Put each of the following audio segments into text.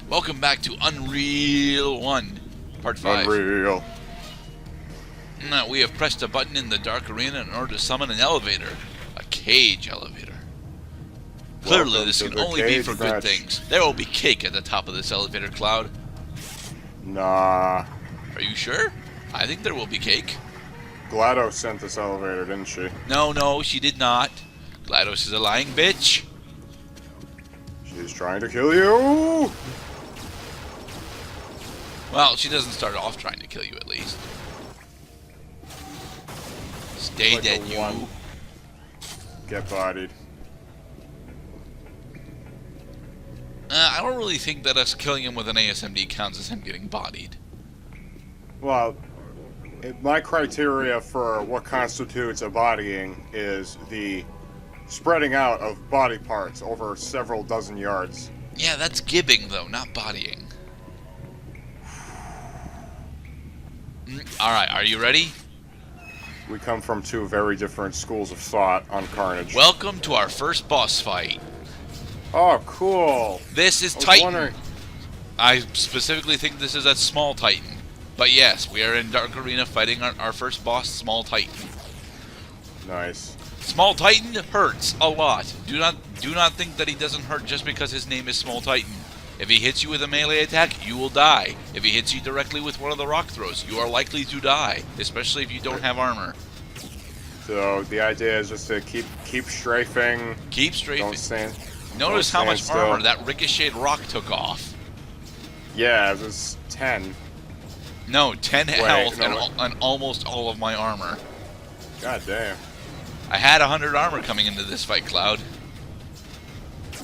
Welcome back to Unreal 1, Part 5. Unreal. Now, we have pressed a button in the Dark Arena in order to summon an elevator. A cage elevator. Clearly, Welcome this to can the only be cage for good match. things. There will be cake at the top of this elevator, Cloud. Nah. Are you sure? I think there will be cake. GLaDOS sent this elevator, didn't she? No, she did not. GLaDOS is a lying bitch. She's trying to kill you! Well, she doesn't start off trying to kill you, at least. Stay Like dead, a you. one. Get bodied. I don't really think that us killing him with an ASMD counts as him getting bodied. Well, my criteria for what constitutes a bodying is the spreading out of body parts over several dozen yards. Yeah, that's gibbing, though, not bodying. Alright, are you ready? We come from two very different schools of thought on Carnage. Welcome to our first boss fight. Oh, cool! This is I was Titan. wondering- I specifically think this is a small Titan. But yes, we are in Dark Arena fighting our first boss, Small Titan. Nice. Small Titan hurts a lot. Do not think that he doesn't hurt just because his name is Small Titan. If he hits you with a melee attack, you will die. If he hits you directly with one of the rock throws, you are likely to die, especially if you don't have armor. So the idea is just to keep strafing. Keep strafing. Don't stand. Notice don't how much stand still. armor that ricocheted rock took off. Yeah, it was 10. No, 10 Wait, health no, and, wait. and almost all of my armor. God damn. I had 100 armor coming into this fight, Cloud.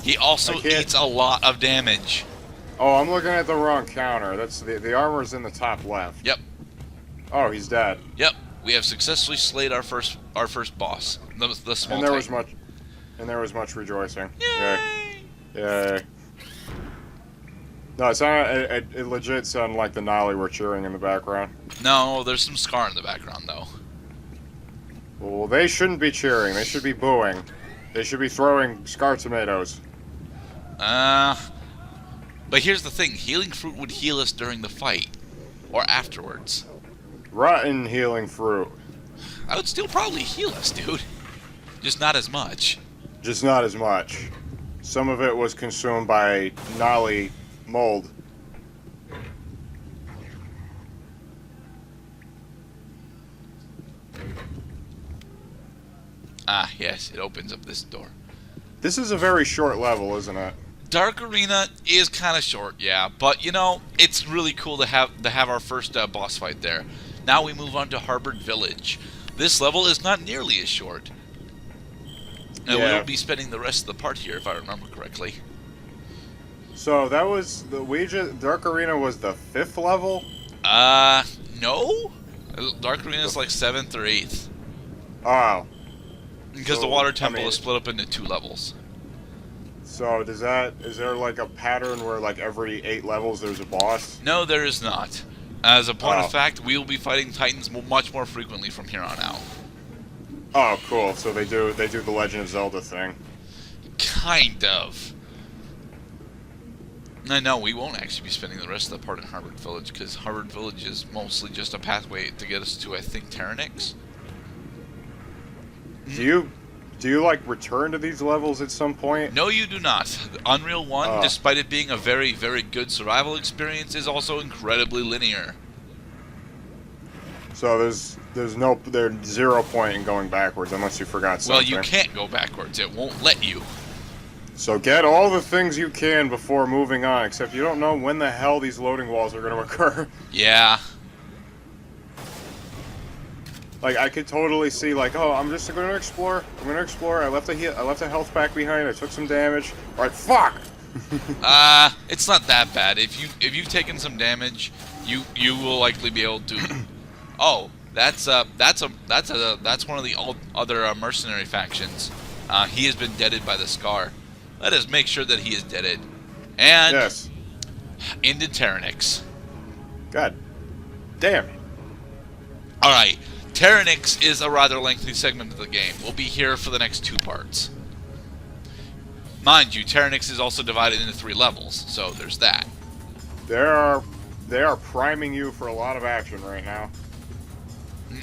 He also I can't- eats a lot of damage. Oh, I'm looking at the wrong counter. That's the armor's in the top left. Yep, Oh, he's dead. yep. We have successfully slayed our first boss, the small And there Titan. was much rejoicing. Yay! Yay. No, it legit sounded like the Nolly were cheering in the background. No, there's some Scar in the background, though. Well, they shouldn't be cheering. They should be booing. They should be throwing Scar tomatoes. But here's the thing. Healing Fruit would heal us during the fight. Or afterwards. Rotten healing fruit. I would still probably heal us, dude. Just not as much. Just not as much. Some of it was consumed by Nolly mold. Ah, yes, it opens up this door. This is a very short level, isn't it? Dark Arena is kind of short, yeah, but you know, it's really cool to have our first boss fight there. Now we move on to Harbored Village. This level is not nearly as short. And Yeah. we'll be spending the rest of the part here, if I remember correctly. So that was Dark Arena was the 5th level. No? Dark Arena is like 7th or 8th. Oh, Because So, the Water I Temple mean- is split up into 2 levels. so is there like a pattern where like every 8 levels there's a boss? No, there is not. As a point Oh. of fact, we will be fighting Titans much more frequently from here on out. Oh, cool. So they do the Legend of Zelda thing. Kind of. No, we won't actually be spending the rest of the part in Harbored Village, because Harbored Village is mostly just a pathway to get us to, I think, Terranix. Do you like return to these levels at some point? No, you do not. Unreal 1, Oh. despite it being a very, very good survival experience, is also incredibly linear. So there's 0 point in going backwards unless you forgot Well, something. you can't go backwards. It won't let you. So get all the things you can before moving on, except you don't know when the hell these loading walls are going to occur. Yeah. Like, I could totally see, like, oh, I'm just going to explore. I'm going to explore. I left a health pack behind. I took some damage. All right, fuck. It's not that bad. If you've taken some damage, you will likely be able to. Oh, that's one of the other mercenary factions. He has been deaded by the Scar. Let us make sure that he is deaded. And Yes. into Terranix. God damn it. All right. Terranix is a rather lengthy segment of the game. We'll be here for the next 2 parts. Mind you, Terranix is also divided into 3 levels, so there's that. They are priming you for a lot of action right now.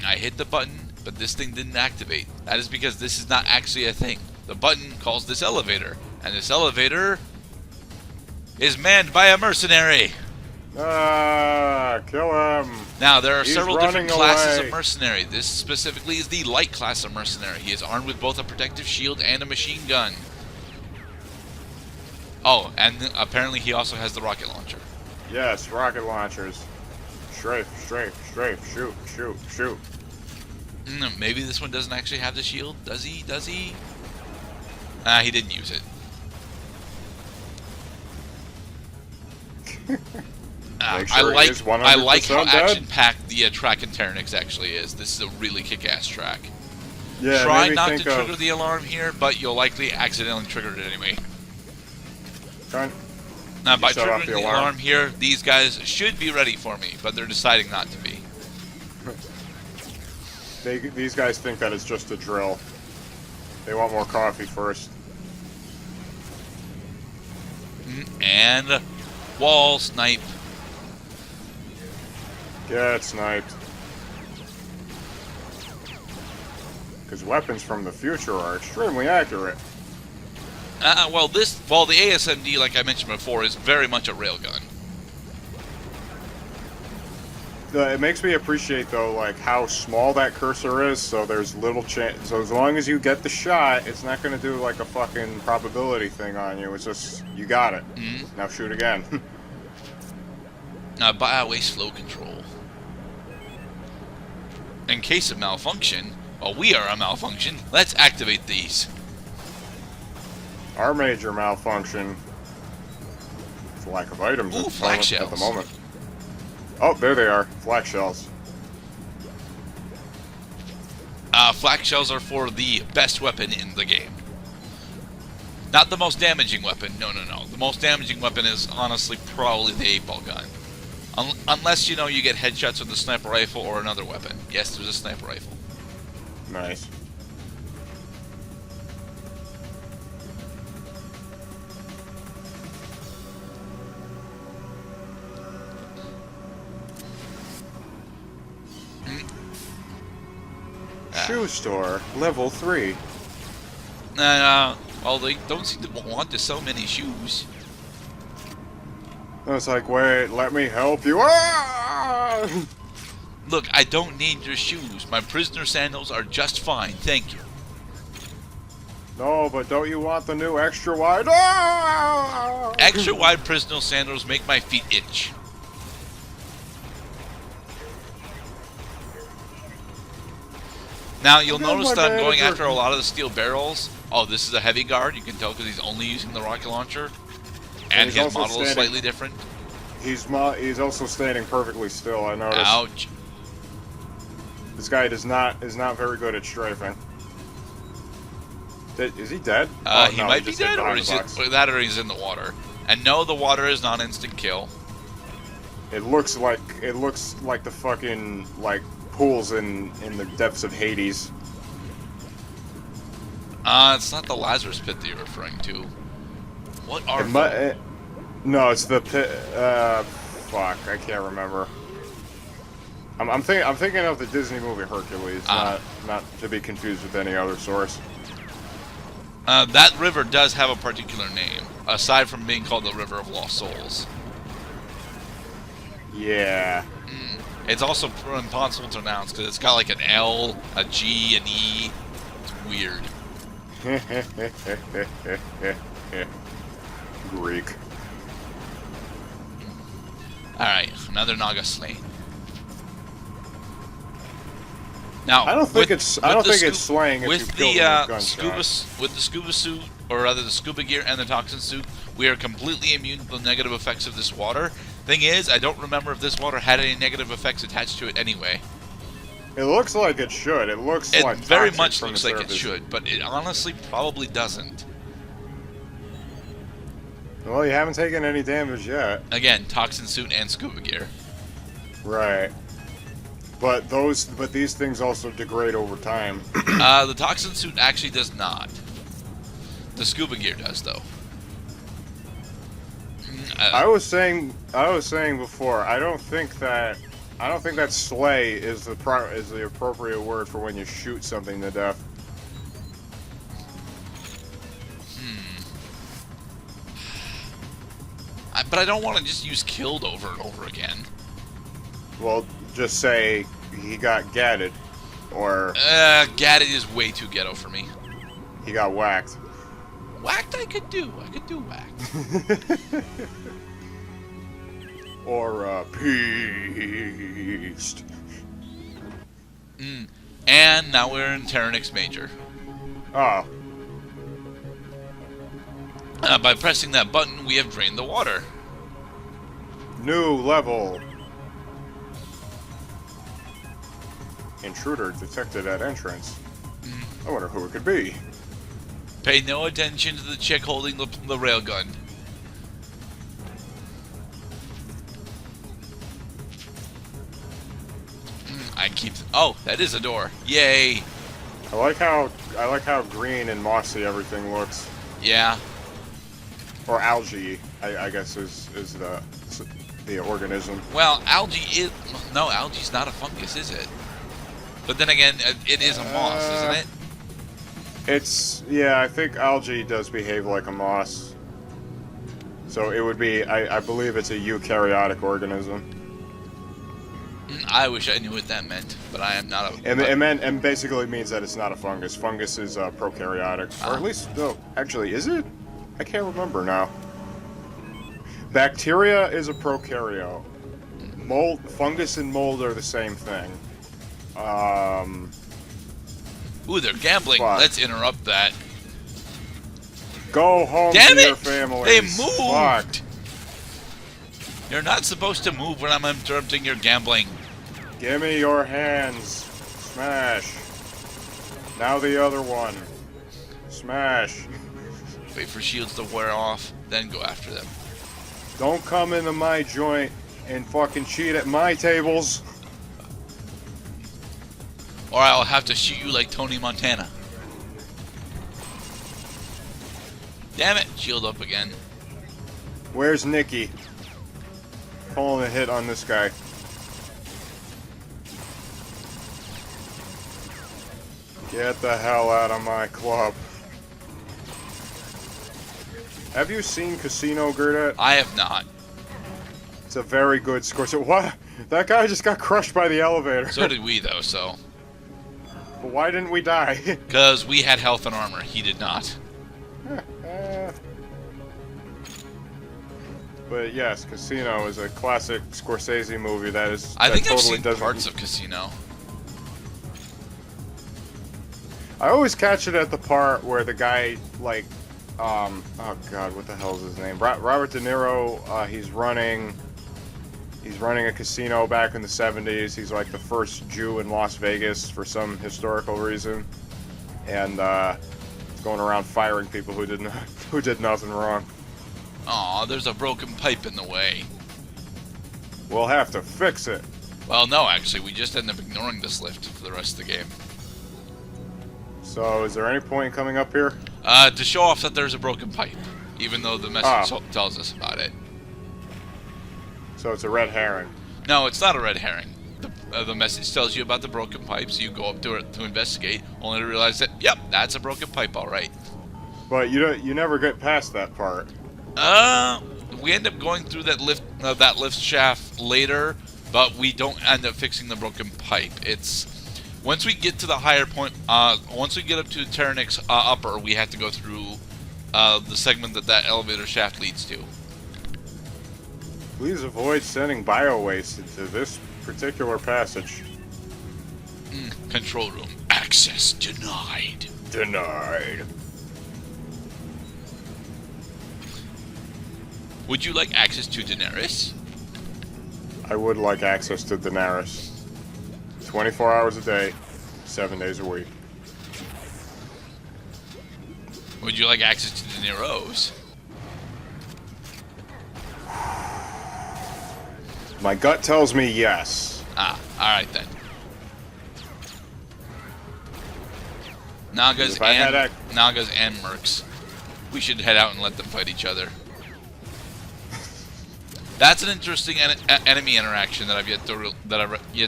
I hit the button, but this thing didn't activate. That is because this is not actually a thing. The button calls this elevator, and this elevator is manned by a mercenary. Kill him. Now, there are He's several different running classes away. of mercenary. This specifically is the light class of mercenary. He is armed with both a protective shield and a machine gun. Oh, and apparently he also has the rocket launcher. Yes, rocket launchers. Strafe, strafe, strafe. Shoot, shoot, shoot. Maybe this one doesn't actually have the shield. Does he? Does he? He didn't use it. Make I sure he is like 100% how dead. action-packed the track in Terranix actually is. This is a really kick-ass track. Yeah, Try maybe not to think trigger of, the alarm here, but you'll likely accidentally trigger it anyway. Now, by shut off triggering the the alarm? alarm here, these guys should be ready for me, but they're deciding not to be. These guys think that it's just a drill. They want more coffee first. And wall snipe. Get sniped. Because weapons from the future are extremely accurate. Well, the ASMD, like I mentioned before, is very much a railgun. It makes me appreciate, though, like how small that cursor is, so there's little chance. So as long as you get the shot, it's not going to do like a fucking probability thing on you. It's just, you got it. Now shoot again. Biowaste flow control. In case of malfunction, well, we are a malfunction. Let's activate these. Our major malfunction is the lack of items Ooh, at flak the shells. moment. Oh, there they are. Flak shells. Flak shells are for the best weapon in the game. Not the most damaging weapon. No, no, no. The most damaging weapon is honestly probably the 8-ball gun. Unless, you know, you get headshots with the sniper rifle or another weapon. Yes, there's a sniper rifle. Nice. Shoe store, level 3. Well, they don't seem to want to sell many shoes. I was like, wait, let me help you. Ah! Look, I don't need your shoes. My prisoner sandals are just fine, thank you. No, but don't you want the new extra wide? Ah! Extra wide prisoner sandals make my feet itch. Now, you'll notice that I'm going after a lot of the steel barrels. Oh, this is a heavy guard. You can tell because he's only using the rocket launcher. And his model is slightly different. He's also standing perfectly still, I noticed. Ouch. This guy is not very good at strafing. Is he dead? He might be dead, or is he's in the water. And no, the water is not instant kill. It looks like the fucking pools in the depths of Hades. It's not the Lazarus pit that you're referring to. What are no, it's the pit. Fuck, I can't remember. I'm thinking of the Disney movie Hercules, not to be confused with any other source. That river does have a particular name, aside from being called the River of Lost Souls. Yeah. It's also impossible to pronounce because it's got like an L, a G, an E. It's weird. Greek. Alright, another Naga slain. Now, I don't think it's slaying if with you kill them with with the scuba suit, or rather the scuba gear and the toxin suit, we are completely immune to the negative effects of this water. Thing is, I don't remember if this water had any negative effects attached to it anyway. It looks like it should. It looks like very toxic much from looks the like it surface. should, but it honestly probably doesn't. Well, you haven't taken any damage yet. Again, toxin suit and scuba gear. Right. But these things also degrade over time. The toxin suit actually does not. The scuba gear does, though. I was saying before. I don't think that slay is the appropriate word for when you shoot something to death. But I don't want to just use killed over and over again. Well, just say he got gatted, or gatted is way too ghetto for me. he got whacked. Whacked I could do whacked. Or pieced. And now we're in Tyrannix Major. Oh. By pressing that button, we have drained the water. New level. Intruder detected at entrance. I wonder who it could be. Pay no attention to the chick holding the railgun. Oh, that is a door. Yay! I like how green and mossy everything looks. Yeah. Or algae, I guess is the organism. Well, algae's not a fungus, is it? But then again, it is a moss, isn't it? I think algae does behave like a moss. So it would be, I believe it's a eukaryotic organism. I wish I knew what that meant, but I am not a... And basically means that it's not a fungus. Fungus is prokaryotic. Or at least, no, actually, is it? I can't remember now. Bacteria is a prokaryote. Fungus and mold are the same thing. Ooh, they're gambling. Fuck. Let's interrupt that. Go home Damn to it! your families. They moved! Fuck. You're not supposed to move when I'm interrupting your gambling. Give me your hands. Smash. Now the other one. Smash. Wait for shields to wear off, then go after them. Don't come into my joint and fucking cheat at my tables. Or I'll have to shoot you like Tony Montana. Damn it, shield up again. Where's Nikki? Calling a hit on this guy. Get the hell out of my club. Have you seen Casino, Gerda? I have not. It's a very good score. So what? That guy just got crushed by the elevator. So did we, though, so... But why didn't we die? Because we had health and armor. He did not. But yes, Casino is a classic Scorsese movie that is. I think I've totally seen doesn't... parts of Casino. I always catch it at the part where the guy, like, oh god, what the hell is his name? Robert De Niro. He's running a casino back in the 70s. He's like the first Jew in Las Vegas for some historical reason, and going around firing people who did nothing wrong. Aw, there's a broken pipe in the way. We'll have to fix it. Well, no, actually, we just end up ignoring this lift for the rest of the game. So, is there any point in coming up here? To show off that there's a broken pipe, even though the message tells us about it. So it's a red herring. No, it's not a red herring. The message tells you about the broken pipe, so you go up to it to investigate, only to realize that, yep, that's a broken pipe, all right. But you never get past that part. We end up going through that lift shaft later, but we don't end up fixing the broken pipe. It's once we get to the higher point, once we get up to Tyrannix Upper, we have to go through the segment that elevator shaft leads to. Please avoid sending bio-waste into this particular passage. Control room. Access denied. Denied. Would you like access to Daenerys? I would like access to Daenerys. 24 hours a day, 7 days a week. Would you like access to De Niro's? My gut tells me yes. Ah, alright then. Nagas and Mercs. We should head out and let them fight each other. That's an interesting enemy interaction that I've yet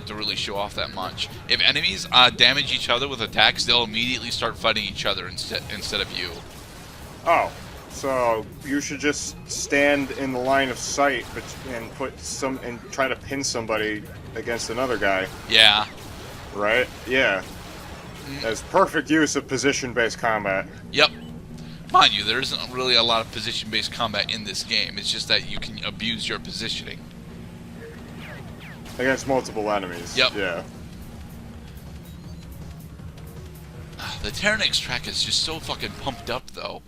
to really show off that much. If enemies damage each other with attacks, they'll immediately start fighting each other instead of you. Oh, so you should just stand in the line of sight and try to pin somebody against another guy. Yeah. Right? Yeah. That's perfect use of position-based combat. Yep. Mind you, there isn't really a lot of position-based combat in this game. It's just that you can abuse your positioning. Against multiple enemies. Yep. Yeah. The Terranix track is just so fucking pumped up, though.